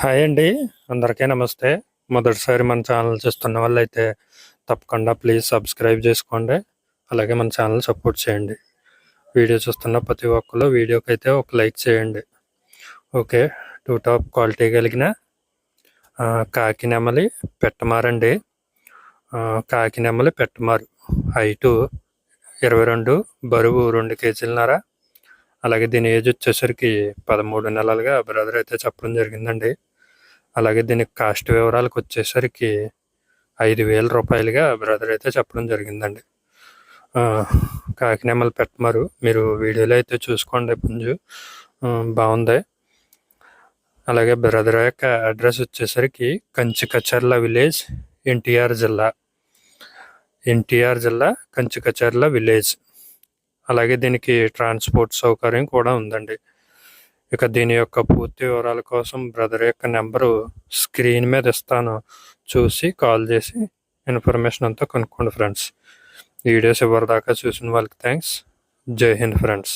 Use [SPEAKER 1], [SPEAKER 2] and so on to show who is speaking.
[SPEAKER 1] Hi అండి. అందరికీ నమస్తే. మొదటిసారి మన ఛానల్ చూస్తున్న వాళ్ళైతే తప్పకుండా ప్లీజ్ సబ్స్క్రైబ్ చేసుకోండి. అలాగే మన ఛానల్ సపోర్ట్ చేయండి. వీడియో చూస్తున్న ప్రతి ఒక్కరు వీడియోకైతే ఒక లైక్ చేయండి. ఓకే. 2 టాప్ క్వాలిటీ కలిగిన కాకి నెమలి పెట్టమారండి. కాకి నెమలి పెట్టమారు. హైటు 22, బరువు 2 కేజీలన్నర. అలాగే దీని ఏజ్ వచ్చేసరికి 13 నెలలుగా బ్రదర్ అయితే చెప్పడం జరిగిందండి. అలాగే దీనికి కాస్ట్ వివరాలకు వచ్చేసరికి 5,000 రూపాయలుగా బ్రదర్ అయితే చెప్పడం జరిగిందండి. కాకినెమ్మలు పెట్టమారు. మీరు వీడియోలో అయితే చూసుకోండి పుంజు బాగుంది. అలాగే బ్రదర్ యొక్క అడ్రస్ వచ్చేసరికి కంచికచర్ల విలేజ్, ఎన్టీఆర్ జిల్లా కంచికచర్ల విలేజ్. అలాగే దీనికి ట్రాన్స్పోర్ట్ సౌకర్యం కూడా ఉందండి. ఇక దీని యొక్క పూర్తి వివరాల కోసం బ్రదర్ యొక్క నెంబరు స్క్రీన్ మీద ఇస్తాను, చూసి కాల్ చేసి ఇన్ఫర్మేషన్ అంతా కనుక్కోండి ఫ్రెండ్స్. వీడియోస్ ఎవరిదాకా చూసిన వాళ్ళకి థ్యాంక్స్. జై హింద్ ఫ్రెండ్స్.